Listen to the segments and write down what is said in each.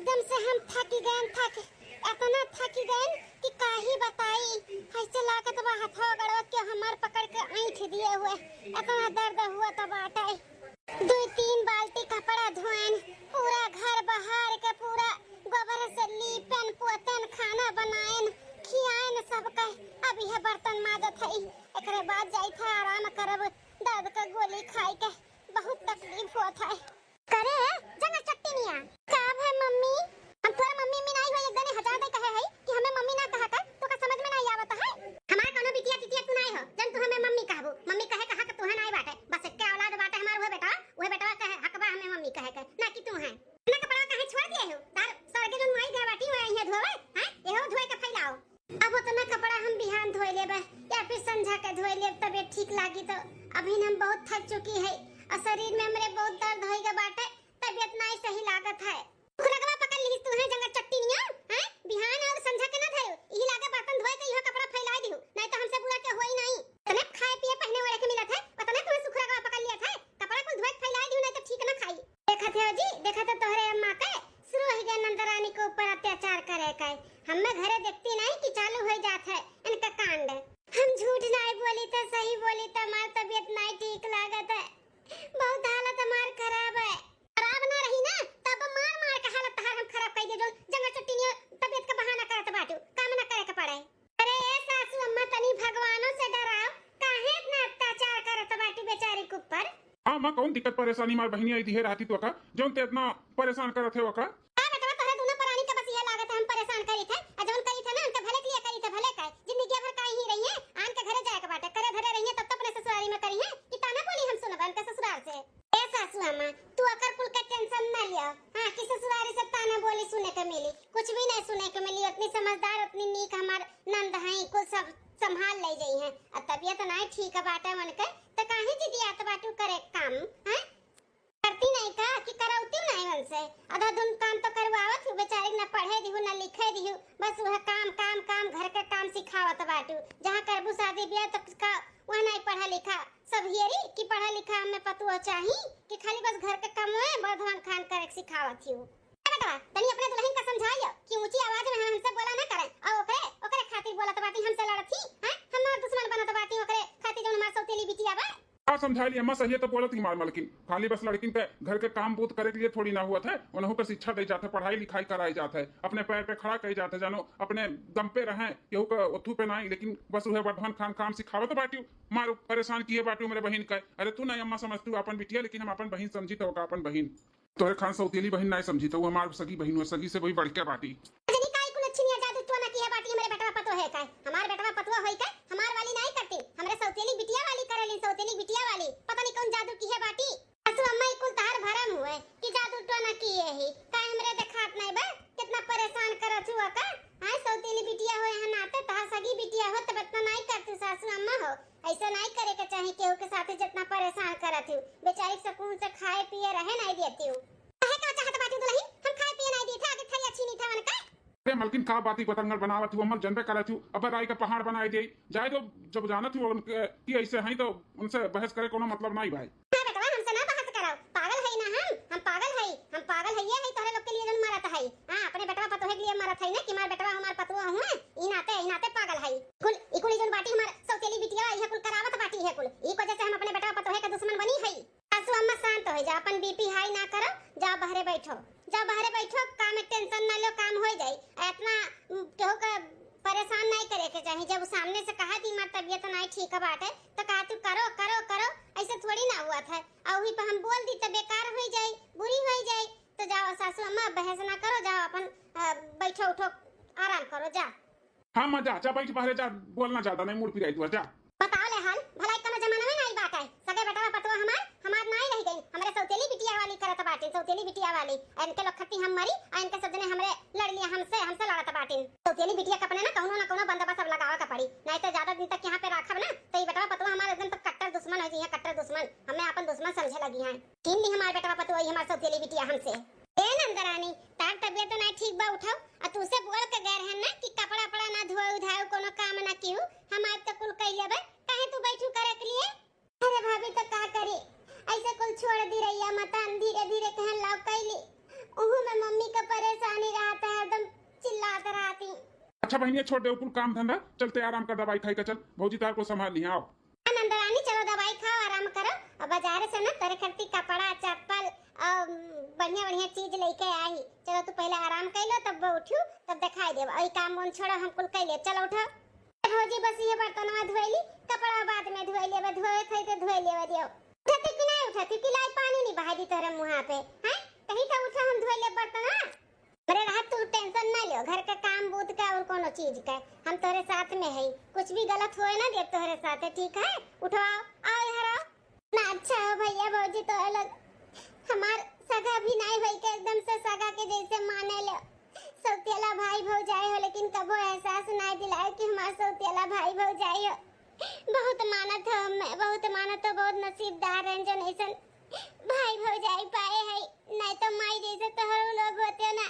एकदम से हम थक गए इतना थक गए कि काहे बताई। ऐसे लागत बा हथवा गड़वा के हमार पकड़ के ऐंठ दिए हुए, इतना दर्द हुआ तब बाटे। 2-3 बाल्टी कपड़ा धोएन, पूरा घर बहार के पूरा गोबर से लीपन पोतन, खाना बनाएन, खियाएन सबके। अब यह बर्तन माजत है, एकरे बाद जाई था आराम करब, दर्द का गोली खाई के। बहुत तकलीफ होत है। करे जंगल चट्टीनिया काब है मम्मी, हम तोरा मम्मी में नहीं हो, एक दिन हजार दे कहे है कि हमें मम्मी ना कहा कर, तो का समझ में नहीं आवत है। हमार कोनो बिटिया टिटिया तू नहीं हो जन तू हमें मम्मी कहबो। मम्मी कहे कहा के तू है नहीं बाटे, बस एक औलाद बाटे हमार वो बेटा कहे हकबा हमें मम्मी कहे के ना कि तू है। ना कपड़ा कहे छोड़ दिए हो तार सर के जन माई गए बाटी हुए यहां धोवे हैं, एहो धोए के फैलाओ। अब उतना कपड़ा हम बिहान धोए लेबे या फिर संझा के धोए लेब, तबीयत ठीक लागी तो। अभी हम बहुत थक चुकी है और शरीर में हमरे बहुत दर्द होइगा बाटे, तबीयत नहीं सही लागत है। खुलगवा पकड़ ली तू है जंगल चट्टीनिया हैं, बिहान और संझा के ना धयो, यही लागे बर्तन धोए के यह कपड़ा फैला दियो, नहीं तो हमसे बुरा के होई नहीं। तने खाए पिए पहने ओढ़े के मिलत है, पता नहीं तुम्हें सुखरगवा पकड़ लिया था, कपड़ा कुल धोए के फैला दियो, नहीं तो ठीक ना खाई। देखा थे जी, देखा तो तोहरे अम्मा के शुरू हो गया नंदरानी के ऊपर अत्याचार करे का। हमें घरे देखती नहीं कि चालू हो जात है इनका कांड। हम झूठ नहीं बोली तो सही बोली तो हमार तबीयत नहीं ठीक लागत है, बहुत हालत हमार खराब है। खराब ना रही ना तब मार मार के हालत हम खराब कर दे, जो जंगल चट्टीनिया तबीयत का बहाना करत बाटू, काम ना करे के पड़े। अरे ए सासू अम्मा तनी भगवानों से डराओ, काहे इतना अत्याचार करत बाटू बेचारी के ऊपर। हां मां कौन दिक्कत परेशानी मार बहनी आई थी राती तो का जोन ते इतना परेशान करत है वका। हां बेटा तोरे दोनों प्राणी के बस ये लागत है हम परेशान करी थे, अजवन करी थे ना उनके भले के लिए करी थे, भले का जिंदगी भर काई ही रही है, आन के घरे जाए के बाटे करे धरे रही है, तब अपने ससुराली में करी है कि ताना बोली हम सुनब उनके ससुराल से। ए सासू अम्मा तू अकर कुल का टेंशन ना लिया, हां कि ससुराली से ताना बोली सुने के मिली, कुछ भी नहीं सुने के मिली। उतनी समझदार उतनी नीक हमार नंद है, कुल सब संभाल ले गई है। अब तबीयत नहीं ठीक बाटे मन के त काहे जिदी आत बाटू करे काम हैं, करती नहीं का कि करौती नहीं उनसे। आधा दिन काम तो करवावत हूँ, बेचारी ना पढ़े दिहु ना लिखे दिहु, बस वह काम काम काम घर का काम सिखावत बाटू। जहाँ करबू शादी ब्याह तो का वह नहीं पढ़ा लिखा सब हियरी कि पढ़ा लिखा हमें पतुआ चाहिए कि खाली बस घर के काम में बर्धवन खान करे सिखावत हूँ। बेटा तनी अपने दुल्हन का समझाइयो कि ऊंची आवाज में हमसे बोला ना करे, और ओकरे खातिर बोलत बाटी हमसे लड़ती हैं, हमार दुश्मन बनत बाटी ओकरे खातिर जो हमार सौतेली बिटिया बा। हां समझा लिया अम्मा, सही है तो बोलत ही मार मलकिन खाली बस लड़किन के घर के काम बूत करे के लिए थोड़ी ना हुआ था, उन्हों को शिक्षा दी जाता है, पढ़ाई लिखाई कराई जाता है, अपने पैर पे खड़ा करी जाता है, जानो अपने दम पे रहें केहू का उथू पे नहीं, लेकिन बस वह बर्धवन खान काम सिखावत बाटी मार परेशान किए बाटी मेरे बहन का। अरे तू नहीं अम्मा समझ तू अपन बिटिया, लेकिन हम अपन बहन समझी तो अपन बहन तोरे खान सौतेली बहन नहीं समझी तो वो हमार सगी बहन हुआ, सगी से वही बढ़ के बाटी। अजनी काई कुल अच्छी नहीं जादू तो ना की है बाटी, हमारे बेटवा पतो है का हमार बेटवा पतवा होई का हमार वाली नहीं करती, हमरे सौतेली बिटिया वाली करेली, सौतेली बिटिया वाली पता नहीं कौन जादू की है बाटी। असु अम्मा कुल तार भरम हुए कि जादू तो ना की है ही का हमरे देखात नहीं बा कितना परेशान करत हुआ का। हां सौतेली बिटिया होए है नाते ता सगी बिटिया हो तब इतना नहीं करती सासू अम्मा हो, ऐसा नहीं करे के चाहिए केहू के साथ जितना परेशान करत हूं, बेचारी सुकून से खाए पिए रहे नहीं देती हूं। काहे का चाहत बाटी दुल्हन हम खाए पिए नहीं दी था, आगे थई अच्छी नहीं था मन का। अरे मलकिन का बाती पतंगर बनावत हूँ अम्मा जनबे करत हूँ, अब राई का पहाड़ बनाई दे जाए तो जब जानत हूँ कि ऐसे हैं तो उनसे बहस करे कोनो मतलब नहीं भाई। हां बेटा हमसे ना बहस कराओ, पागल है ना हम पागल है ये है तोरे लोग के लिए जन मारत है। हां अपने बेटवा पतो है के लिए मारत है ना कि मार बेटवा हमार पतवा हुए ई नाते पागल है। कुल जन बाटी हमार सौतेली बिटिया है कुल करावत बाटी है कुल ई वजह से हम अपने बेटवा पतो है के दुश्मन बनी है। सासू अम्मा शांत हो जा, अपन बीपी हाई ना करो, जा बाहर बैठो, काम में टेंशन ना लो, काम हो जाए। इतना केहू का परेशान नहीं करे के चाहिए, जब सामने से कहा दी मार तबीयत नहीं ठीक बाटे तो कहा तू करो करो करो, ऐसे थोड़ी ना हुआ था। और वही पे हम बोल दी तो बेकार हो जाए, बुरी हो जाए। तो जाओ सासू अम्मा बहस ना करो, जाओ अपन बैठो उठो आराम करो जा। हाँ मां जा बैठ बाहर जा, बोलना ज्यादा नहीं मुड़ फिराई तू जा। बताओ ले हाल भलाई का जमाना में नहीं बात है, सगे बेटा पतवा हमार नहीं रह गई, हमरे सौतेली बिटिया वाली करत बाटी, सौतेली बिटिया वाली इनके लोग खत्ती हम मरी और इनके सदने हमरे लड़ लिया, हमसे लड़त बाटी। सौतेली बिटिया कपने ना कोनो बंदोबस्त अब लगावा का पड़ी, नहीं तो ज्यादा दिन तक यहाँ पे रखब ना तो ये बेटा पतवा हमारे एकदम तो कट्टर दुश्मन हो जी, कट्टर दुश्मन हमें अपन दुश्मन समझे लगी है। तीन दिन हमारे बेटा पतवा हमारे सौतेली बिटिया हमसे ए नंदरानी तार तबीयत नहीं ठीक बा उठाओ, और तू से बोल के गए रहन ना कि कपड़ा पड़ा ना धोए उधाओ कोनो काम ना कियो, हम आज तक कुल कह लेबे काहे तू बैठू करे के लिए। अरे भाभी तो का करे ऐसे कुल छोड़ दी रही है, मतान धीरे धीरे कहन लाओ कैली, ओहू में मम्मी का परेशानी अच्छा बहनिया छोड़ दे कुल काम धंधा, चलते आराम कर, दवाई खाई का चल, भौजी तार को संभाल लिया। आओ नंदरानी चलो दवाई खाओ, आराम करो और बाजार से ना तेरे खर्ची कपड़ा चप्पल और बढ़िया बढ़िया चीज लेके आई। चलो तू पहले आराम कर लो, तब उठू तब दिखाई देव। अई काम मन छोड़ो, हम कुल कर ले। चलो उठो भौजी, बस ये बर्तन में धोइली, कपड़ा बाद में धोइ लेबे, धोए थे तो धोइ लेबे दियो। उठती कि नहीं उठती कि लाई पानी नहीं बहा दी तोरे मुंह पे हैं? कहीं तो उठा, हम धोइ ले बर्तन। अरे रहा तू टेंशन ना लियो, घर का काम बूत का और कोनो चीज का हम तोरे साथ में है, कुछ भी गलत होए ना दे तोरे साथ है, ठीक है? उठो आओ इधर आओ ना। अच्छा हो भैया भौजी तो अलग हमार सगा भी नहीं भाई के एकदम से सगा के जैसे माने ले सौतेला भाई भौजाई हो, लेकिन कबो एहसास नहीं दिलाए कि हमार सौतेला भाई भौजाई हो। बहुत मानत हो, मैं बहुत मानत हो, बहुत नसीबदार हैं जो ऐसा भाई भौजाई पाए है, नहीं तो माई जैसे तोहर लोग होते ना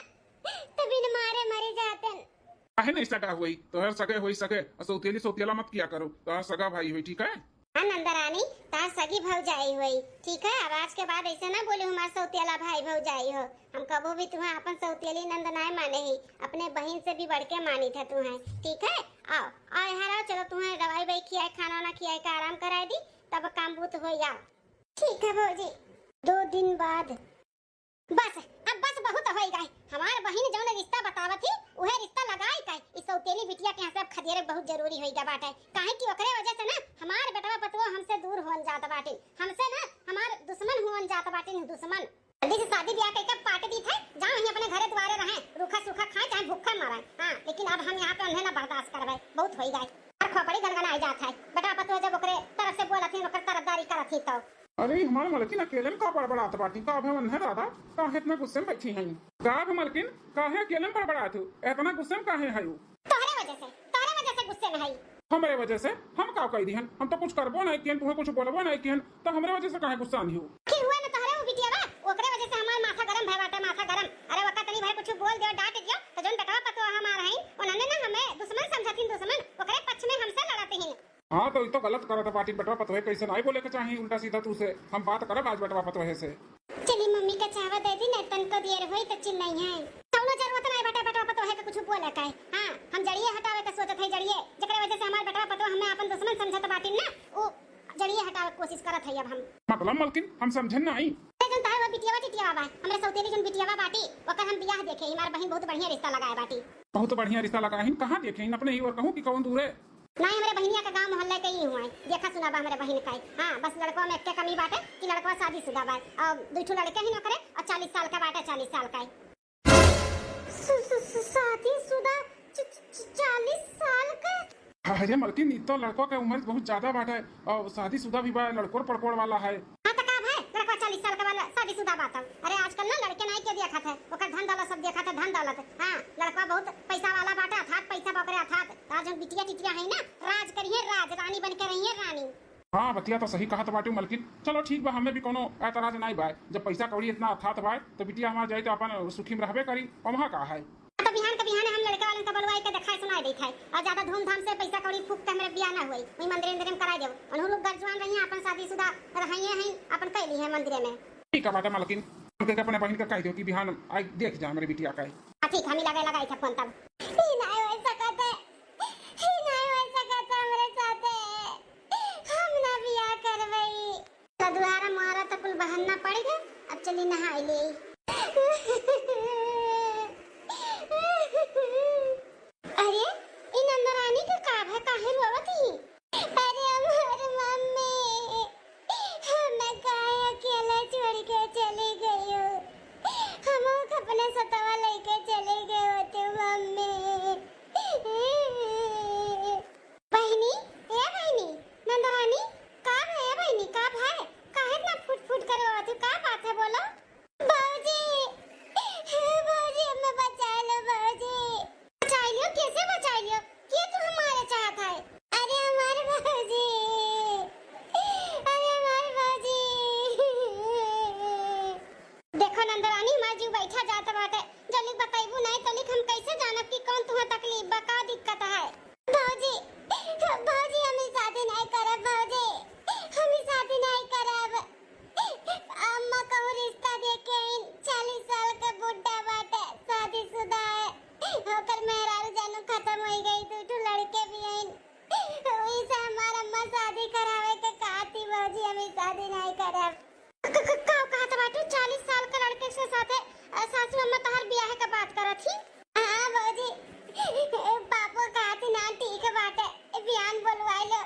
तभी न मारे मरे जाते। काहे नहीं सगा हुई, तोहर सगे होई सके, सौतेली सौतेला मत किया करो, तोहर सगा भाई हुई, ठीक है? नंदरानी तार सगी भौजाई हुई, ठीक है? अब आज के बाद ऐसे ना बोले हमार सौतेला भाई भौजाई हो। हम कबो भी तुम्हें अपन सौतेली नंदनाए माने ही, अपने बहन से भी बढ़ के मानी था तुम्हें, ठीक है? आओ आओ यहाँ आओ, चलो तुम्हें दवाई वही खियाए, खाना ना खियाए का आराम कराए दी, तब काम बूत हो जाओ। ठीक है भौजी। 2 दिन बाद बस अब बस बहुत हो गए। हमार बहन जौन रिश्ता बतावत थी उहे रिश्ता लगाई का इस सौतेली बिटिया के यहाँ से अब खदेरे बहुत जरूरी होई बाटे, काहे कि ओकरे वजह से ना हमार बेटवा पतवा हमसे दूर होन जात बाटे, हमसे ना हमार दुश्मन होन जात बाटे। दुश्मन जल्दी से शादी ब्याह करके पार्टी दी थे, जाओ ही अपने घरे द्वारे रहे, रूखा सूखा खाए चाहे भूखा मरे। हां लेकिन अब हम यहाँ पे उन्हें ना बर्दाश्त करबे, बहुत हो गए। और खोपड़ी गनगनाई जात है, बेटा पतवा जब ओकरे तरफ से बोलत थी ओकर तरफदारी करत थी तो अरे हमारे मलकिन अकेले में का बड़बड़ात बाटी, का भवन है दादा, काहे इतना गुस्से में बैठी हैं? का मलकिन काहे अकेले में बड़बड़ात हो, इतना गुस्से में काहे है? तोहरे वजह से गुस्से में है। हमरे वजह से हम का कह दिहन? हम तो कुछ करबो नहीं किहन, तुम्हें कुछ बोलबो नहीं किहन, तो हमरे वजह से काहे गुस्सा नहीं हो? की हुआ ना तोहरे वो बिटिया बा, ओकरे वजह से हमार माथा गरम भय बाटे, माथा गरम। अरे वका तनी भाई कुछ बोल दियो, डांट दियो तो जोन बेटवा पतवा हमार है उन्होंने ना हमें दुश्मन समझथिन, दुश्मन ओकरे पक्ष में हमसे लड़ते हैं। हाँ तो ये तो गलत करत पार्टी, बेटवा पतोहे कैसे नहीं बोले के चाहिए, उल्टा सीधा तू से हम बात करब आज बेटवा पतोहे से। चली मम्मी का चाहत दे दी, नहीं तनको देर होई त चिल नहीं है, कौनो जरूरत नहीं बेटा बेटवा पतोहे के कुछ बोले का है। हां हम जड़िए हटावे के सोचत है, जड़िए जेकरे वजह से हमार बेटवा पतवा हमें अपन दुश्मन समझत बाटी ना, वो जड़िए हटावे के कोशिश करत है। अब हम मतलब मलकिन हम समझन नहीं, जन तार वो बिटिया टिटिया बा हमरे सौतेली जन बिटिया बाटी ओकर हम बियाह देखे, हमार बहन बहुत बढ़िया रिश्ता लगाए बाटी, बहुत बढ़िया रिश्ता लगाहिन। कहां देखें अपने ही और कहूं कि कौन दूर है? नहीं हमारे बहनिया का गांव मोहल्ले के ही हुआ है, देखा सुना बा हमारे बहन का। हां बस लड़का में एक कमी बाटे कि लड़का शादीशुदा बा और दुठो लड़के ही न करे और 40 साल का बाटे, 40 साल का शादीशुदा 40 साल का। अरे मलकिन ये तो लड़कों का उम्र बहुत ज्यादा बाटे और शादीशुदा भी बा, लड़कों पड़कोड़ वाला है। हां तो का भाई लड़का 40 साल का वाला शादीशुदा बात। अरे आजकल ना लड़के नहीं के देखा था, ओकर धन दौलत सब देखा था, धन दौलत। हां लड़का बहुत पैसा वाला बाटा, अथात पैसा बाकरे अथात। आज हम बिटिया टिटिया है ना, राज करिए, राज रानी बन के रहिए रानी। हाँ बतिया तो सही कहा तो बाटी मलकिन, चलो ठीक बा, हमें भी कोनो ऐतराज नहीं बा, जब पैसा कौड़ी इतना अथात बा तो बिटिया हमार जाए तो अपन सुखी में रहबे करी। और वहाँ का है तो बिहान के बिहान हम लड़के वाले का बलवाई के दिखाई सुनाई देत है और ज्यादा धूमधाम से पैसा कौड़ी फूक के हमरे बियाह ना होई, वही मंदिर में कराई देव। उन्हों लोग गरजवान रही अपन शादीशुदा रहिए हैं, अपन कैली है मंदिर में। ठीक है बाटा मलकिन, के अपने बहन का कह दो कि बिहान आई देख जा मेरी बिटिया का। हां ठीक हम लगाई था फोन तब ही नहीं हो सकता, ही नहीं हो सकता हमरे साथे, हम ना बियाह करवई तो दुआरा मारा तो कुल बहाना पड़ गए। अब चली नहाई ले। अरे इन नंदरानी के का है, काहे रोवत ही? अरे हमार मम्मी हमें काहे अकेले छोड़ के चली गई हो, हम अपने सतवा लेके चले गए होते मम्मी। बहनी ए बहनी नंदरानी का है बहनी, का भाई काहे इतना फुट फुट कर रोवत हो, का बात है बोलो? बाबूजी बाबूजी हमें बचा लो, बाबूजी बचा लियो, कैसे बचा लियो? ये तो हमारे चाहत है। अरे हमारे बाबूजी, अरे हमारे बाबूजी। देखो नंदरानी हमार जीव बैठा जाता बाटे, जल्दी बताइबू नहीं तो लिख हम कैसे जानब कि कौन तुम्हें तकलीफ बा, का दिक्कत है? बाबूजी बाबूजी हम शादी नहीं करब, बाबूजी हम शादी नहीं करब। अम्मा को रिश्ता देके 40 साल का बुढ़ा बाटे, शादीशुदा है, होकर मेहरारू जानू खत्म हो का कहत बाटे 40 साल के लड़के के साथे सासू अम्मा तोहर बियाह के बात करत थी। हां बाबूजी पापो कहत ना ठीक बाटे बियान बोलवाइलो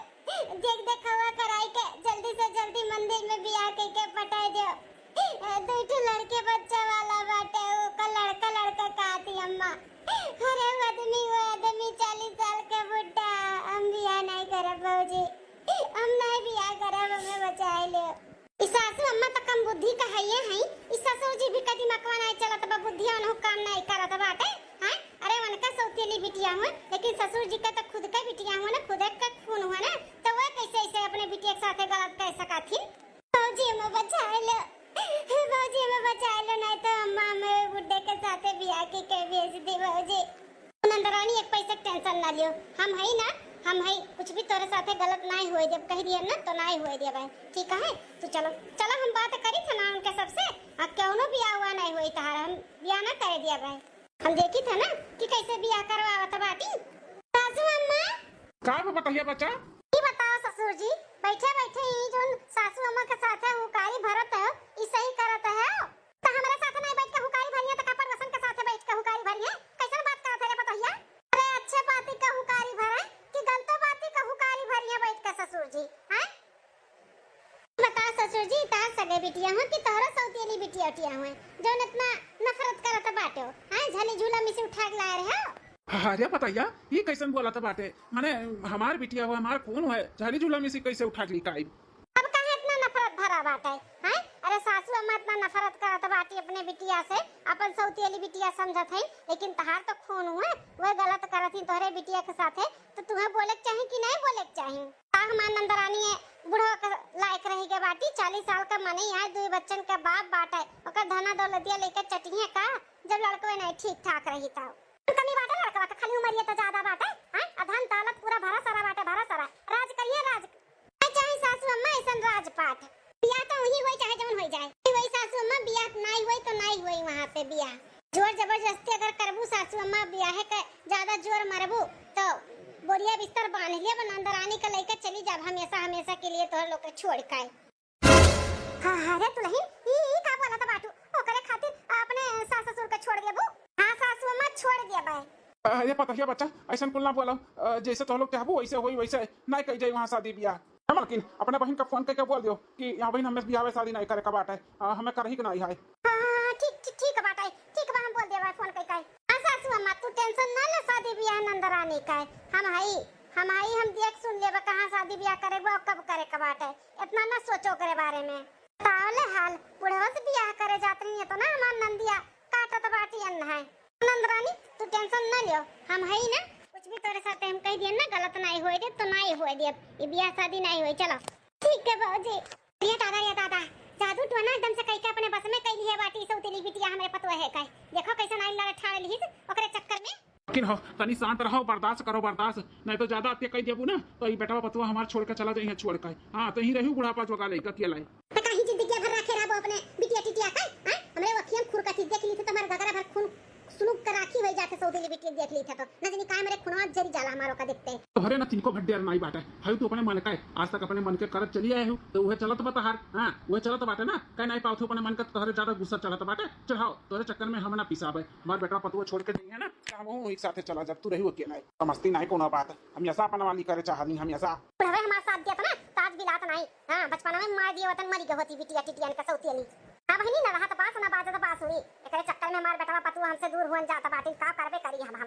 देख देख हवा कराई के जल्दी से जल्दी मंदिर में बियाह के पटाई दो। दूठे लड़के बच्चा वाला बाटे वो का लड़का कहती अम्मा। अरे वो आदमी 40 साल का बुड्ढा हम बियाह नहीं करब बाबूजी हम नहीं बियाह करब हमें बचाए ले। इस सासू अम्मा तो कम बुद्धि का है इस ससुर जी भी कदी मकवा नहीं चलत बा बुद्धि अनु काम नहीं करत बाटे हैं। अरे उनका सौतेली बिटिया हुआ लेकिन ससुर जी का तो खुद का बिटिया हुआ ना खुद का खून हुआ ना तो वह कैसे ऐसे अपने बिटिया के साथ गलत कर सका थी। बाबूजी हमें बचा लो बाबूजी हमें बचा लो नहीं तो अम्मा हमें बुड्ढे के साथ बियाह के भेज दी। बाबूजी नंदरानी एक पैसे टेंशन ना लियो हम है ना हम है कुछ भी तोरे साथे गलत नहीं होए जब कह दिया ना तो नहीं होए दिया भाई ठीक है। तो चलो चलो हम बात करी थे ना उनके सबसे क्यों बियाह हुआ नहीं हुई तहार हम बियाह ना करे दिया भाई हम देखी थे ना कि कैसे बियाह करवावत बाटी। सासू अम्मा का बताइए बच्चा ये बताओ ससुर जी बैठे बैठे ही जो सासू अम्मा के साथ है हुकारी भरत है ई सही करत है तो हमारे साथ नहीं बैठ के हुकारी भरिया तो कपर वसन के साथ बैठ के हुकारी भरिया कैसन बात करत है बताइए। अरे अच्छे बात का हुकारी भरा कि गलत बात का हुकारी भरिया बैठ के ससुर जी हैं बता ससुर जी तार सगे बिटिया हो कि तोहरा सौतेली बिटिया उटिया हुए जो इतना नफरत करत बाटे हैं झली झूला में से उठा के लाए रहे हो। अरे बताइए ये कैसन बोला था बाटे माने हमार बिटिया हुआ हमार खून है झाली झूला में से कैसे उठा के लिकाई अब कहे इतना नफरत भरा बाटे हैं। अरे सासू अम्मा इतना नफरत करत बाटी अपने बिटिया से अपन सौतेली बिटिया समझत है लेकिन तहार तो खून हुआ वह गलत करत ही तोहरे बिटिया के साथे तो तुम्हें बोले के चाहे कि नहीं बोले के चाहे। हमार नंदरानी है बुढ़वा के लायक रही के बाटी 40 साल का मने है दो बच्चन का बाप बाटे ओकर धना दौलतिया लेकर चटिए का जब लड़को नहीं ठीक ठाक रही था कमी बाटे लड़का का खाली उमरिया तो ज्यादा बाटे हैं अधन दौलत पूरा भरा सारा बाटे भरा सारा राज करिए राज चाहे सासू अम्मा ऐसन राजपाट बियाह तो वही होई चाहे जवन होई जाए वही सासू अम्मा बियाह नहीं होई तो नहीं होई वहां पे बियाह जोर जबरदस्ती अगर करबू सासू अम्मा बियाह के ज्यादा जोर मारबू तो बोरिया बिस्तर बांध लिया नंदरानी का लेकर चली जा हमेशा के लिए तोहर लोग छोड़ के। हां हां रे दुल्हन ई का बोला था बाटू ओकरे खातिर अपने सास ससुर के छोड़ देबू। हां सासू अम्मा छोड़ दिया भाई। अरे बताइए बच्चा ऐसा कुल ना बोला जैसे तो लोग चाहबू वैसे होई वैसे नहीं कह जाए वहाँ शादी ब्याह लेकिन अपने बहन का फोन करके बोल दियो कि यहाँ बहन हमें ब्याह शादी नहीं करे का बात है हमें कर ही कि नहीं है। हां ठीक बात है ठीक बा हम बोल देबा फोन करके। हां सासू अम्मा तू टेंशन ना ले शादी ब्याह नंदरानी का हम देख सुन लेबा कहां शादी ब्याह करेबो कब करे का बात है इतना ना सोचो करे बारे में ताले हाल बुढ़वा से ब्याह करे जात नहीं है तो ना हमार नंदिया काटत बाटी अन्न है। नंदरानी तू टेंशन ना लियो हम है ना कुछ भी तोरे साथ हम कह दिए ना गलत नहीं होए दे तो नहीं होए दे ये ब्याह शादी नहीं होए चलो ठीक है बाबूजी। ये दादा जादू तो ना एकदम से कह के अपने बस में कह ली है बाटी सौतेली बिटिया हमारे पतवा है कह देखो कैसे नाई लड़ ठाड़ ली ओकरे चक्कर में। लेकिन हो तनी शांत रहो बर्दाश्त करो बर्दाश्त नहीं तो ज्यादा अत्य कह देबू ना तो ये बेटा पतवा हमार छोड़ के चला जाइए छोड़ के। हां तो ही रहू बुढ़ापा जोगा लेकर के लाई तो कहीं जिंदगी भर रखे रहबो अपने बिटिया टिटिया का हैं हमरे वखियन खुर का देख ली थे तो हमारे गगरा भर खून सुनुक कर राखी हो जाते सौतेली बिटिया देख ली थे तो न जानी काय मेरे खुनवा जरी जाला हमारो का देखते तो हरे ना तिनको भड्डे नहीं बाटे है तू अपने मन का आज तक अपने मन के करत चली आए हो तो वह चलत बता हार हां वह चलत बाटे ना कह नहीं पाऊ अपने मन का तोहरे ज्यादा गुस्सा चलत बाटे चढ़ाओ तोरे चक्कर में हम ना पिसाबे हमार बेटा पतवा छोड़ के नहीं है ना हम एक साथ चला जब तू रही अकेला समझती नहीं कोनो बात हम ऐसा अपन वाली करे चाहनी हम ऐसा बुढ़वा हमारे साथ दिया था ना ताज बिलात नहीं हां बचपन में मार दिया वतन मरी गई होती बिटिया टिटियन का सौतेली हां बहनी ना रहा तो पास ना बाजा तो पास हुई एकरे चक्कर में हमार बेटा पतवा हमसे दूर हुन जाता बाटी का करबे करी हम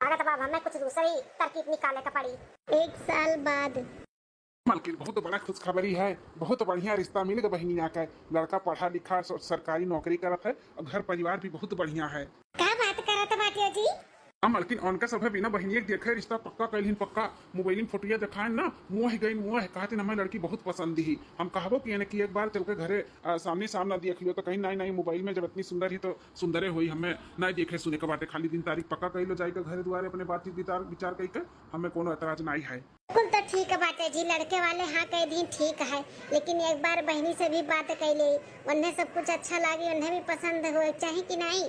अगर तब हमें कुछ दूसरी तरकीब निकाले का पड़ी। 1 साल बाद मालकिन बहुत बड़ा खुशखबरी है बहुत बढ़िया रिश्ता मिल गया बहनिया का लड़का पढ़ा लिखा सरकारी नौकरी करत है और घर परिवार भी बहुत बढ़िया है। क्या बात करत बाटिया जी हाँ मालकिन उनका सब है बिना बहनिया देखे रिश्ता पक्का कैलिन पक्का मोबाइल में फोटोया दिखाए ना मुँह गई मुँह कहते हमें लड़की बहुत पसंद ही हम कहबो कि एक बार चल के घरे सामने सामना देख लियो तो कहीं नहीं मोबाइल में जब इतनी सुंदर ही तो सुंदरे हुई हमें नहीं देखे सुने के बातें खाली दिन तारीख पक्का कह लो जाएगा घरे द्वारे अपने बातचीत विचार कह हमें कोनो एतराज नहीं है। बिल्कुल तो ठीक है बात है जी लड़के वाले हाँ कह दी ठीक है लेकिन एक बार बहनी से भी बात कर ली उन्हें सब कुछ अच्छा लगे उन्हें भी पसंद हो चाहे कि नहीं।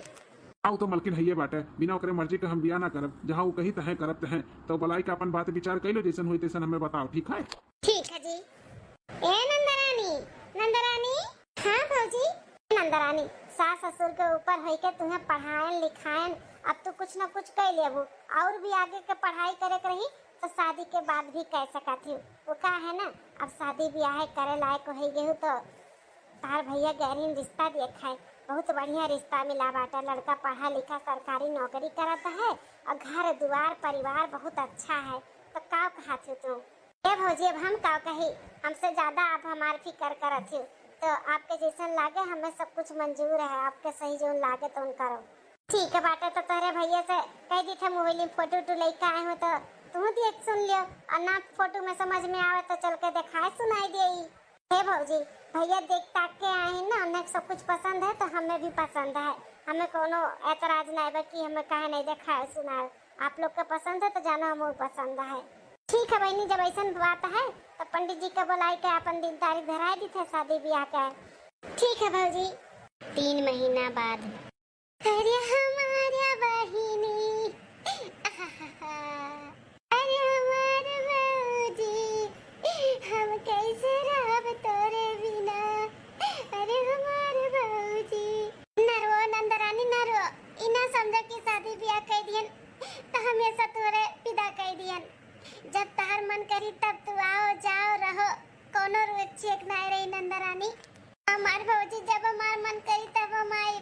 हाँ तो मलकिन है ये बात है बिना ओकरे मर्जी के हम बिया ना करब जहाँ वो कही तहे करब तहे तो बुलाई का अपन बात विचार कर लो जैसन हुई तैसन हमें बताओ ठीक है। ठीक है जी। ए नंदरानी हाँ नंदरानी, सास ससुर के ऊपर है के तुम्हें पढ़ाएं लिखाएं, अब तो कुछ ना कुछ कर लेबू, और भी आगे के पढ़ाई करे के रही तो शादी के बाद भी कह सकत हूँ। वो का है ना, अब शादी ब्याह करे लायक हो गई तो तार भैया गहरीन रिश्ता देखा है, बहुत बढ़िया रिश्ता मिला बाटा, लड़का पढ़ा लिखा सरकारी नौकरी करता है और घर द्वार परिवार बहुत अच्छा है। तो का कहा थी तुम? ए भौजी, अब हम का कही, हमसे ज्यादा आप हमार फिक्र करत हो, तो आपके जैसन लागे हमें सब कुछ मंजूर है, आपके सही जो लागे तो उन करो। ठीक है बाटे, तो तेरे भैया से कह दी थे मोबाइल में फोटो टू लेके आए हो तो तुम देख सुन लियो, और ना फोटो में समझ में आवे तो चल के दिखाए सुनाई दे। हे भौजी, भैया देख ताक के आए हैं ना, उन्हें सब कुछ पसंद है तो हमें भी पसंद है, हमें कोनो ऐतराज नहीं है कि हमें कहे नहीं दिखाए सुनाए, आप लोग का पसंद है तो जानो हमें पसंद है। ठीक है बहनी, जब ऐसा बात है तो पंडित जी का बुलाए के अपन दिन तारीख धराई दी थे शादी ब्याह का। ठीक है भौजी। 3 महीना बाद। अरे हमारा बहिनी, अरे हमारे भौजी, हम कैसे रह तोरे बिना, अरे हमारे भौजी। नरो नंदरानी नरो, इना समझो कि शादी ब्याह कर दियन तो हमेशा तोरे विदा कर दियन, जब तार मन करी तब तू आओ जाओ रहो, कोनो रोक चेक नहीं रही नंदरानी। हमार भौजी जब हमार मन करी तब हम आए,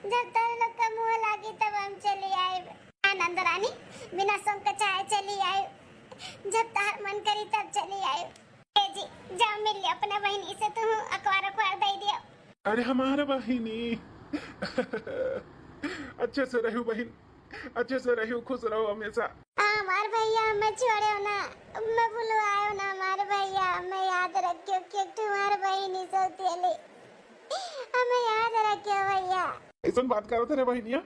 जब तार लोग का मुँह लागी तब हम चली आए। नंदरानी बिना सोम का चाय चली आए, जब तार मन करी तब चली आए। ए जी जाओ मिल लिया अपने बहनी से, तू अखबार दे दियो। अरे हमारा बहिनी अच्छे से रहो बहन, अच्छे से रहो, खुश रहो हमेशा। हमारे भैया हमें छोड़ो ना, मैं बुलवाओ ना हमारे भैया, हमें याद रखियो कि तुम्हारे बहनी सौतेली, हमें याद रखियो भैया। ऐसा बात करो तेरे बहनिया,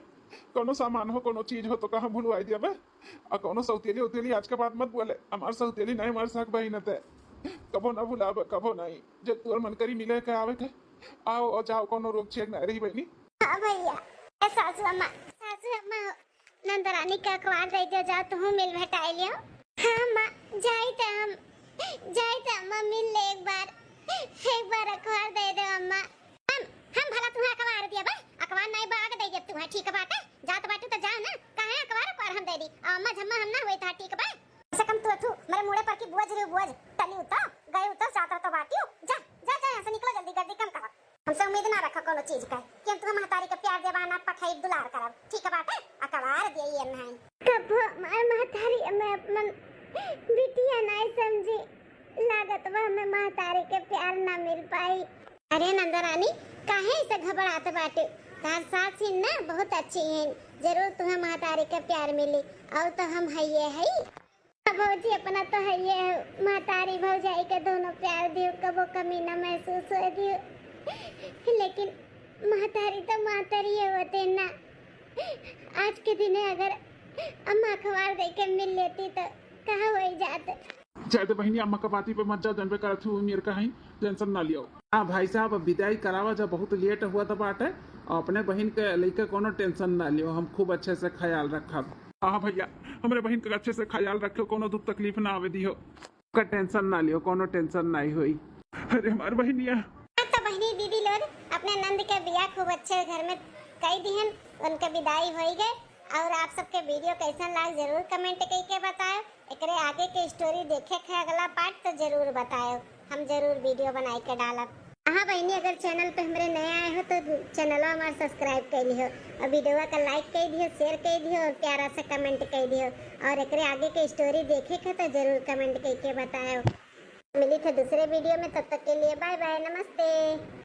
कोनो सामान हो कोनो चीज हो तो कहाँ भूलवाई दिया बे, और कोनो सौतेली उतेली आज के बाद मत बोले, हमार सौतेली नहीं हमारे साथ बहन है, कबो ना भुलाब कबो नहीं, जब तोर मन करी मिले के आवे के आओ और जाओ, कोनो रोक छेक नहीं रही बहनी। हाँ भैया, सासू अम्मा नंदरानी का अखबार दे दियो, जाओ तुम मिल भेटाई लियो। हाँ माँ जाई तो अम्मा मिल ले एक बार अखबार दे दो अम्मा। हम भला तुम्हें अखबार दिया बा, अखबार नहीं बाग दे दिया तुम्हें, ठीक बात है, जात बाटू तो जाओ ना, कहाँ अखबार पर हम दे दी, अम्मा झम्मा हम ना हुए था, ठीक बा। ऐसा कम तू मेरे मुड़े पर की बोझ तली उतर गए उतर जाता तो बाटियो, जा जा जा ऐसे निकलो, जल्दी जल्दी कम करो, हमसे उम्मीद ना रखो कोनो चीज का कि हम तुम्हें महतारी का प्यार देवाना पठाई दुलार करब, ठीक बात है, अखबार दे ये नहीं कब मैं महतारी मैं अपन बिटिया नहीं समझी, लागत वह हमें महतारी के प्यार ना मिल पाई। अरे नंदरानी काहे ऐसे घबराते बाटे, तार सास ही ना बहुत अच्छी हैं, जरूर तुम्हें महतारी का प्यार मिली, और तो हम है ये है भौजी अपना तो है ये महतारी भौजाई के दोनों प्यार दियो, कबो कमी ना महसूस हो दियो, लेकिन महतारी तो महतारी होते ना। आज के दिन अगर अम्मा अखबार दे के मिल लेती तो कहाँ हो जाते। चाहे तो बहनी अम्मा का बाती पे मत जाओ, जनबे करा थी मेरे का ही टेंशन ना लियो। हाँ भाई साहब, अब विदाई करावा जब बहुत लेट हुआ था बाटे, अपने बहन के लेके कोनो टेंशन ना लियो, हम खूब अच्छे से ख्याल रखब। हाँ भैया, हमारे बहन का अच्छे से ख्याल रखो, कोनो दुख तकलीफ ना आवे दियो, का टेंशन ना लियो, कोनो टेंशन नहीं हुई। अरे हमारे बहनिया तो बहनी दीदी लोग अपने नंद के बियाह खूब अच्छे घर में कई दिहन, उनके विदाई हो गए, और आप सबके वीडियो कैसा लाग जरूर कमेंट करके बताओ, एकरे आगे के स्टोरी देखे के अगला पार्ट तो जरूर बताओ, हम जरूर वीडियो बनाई के डालब। हाँ बहनी, अगर चैनल पे हमारे नए आए हो तो चैनल हमारा सब्सक्राइब कर लियो, और वीडियो का लाइक कर दियो, शेयर कर दियो, और प्यारा से कमेंट कर दियो, और एकरे आगे के स्टोरी देखे के तो जरूर कमेंट करके बताओ। मिली थे दूसरे वीडियो में, तब तक के लिए बाय बाय, नमस्ते।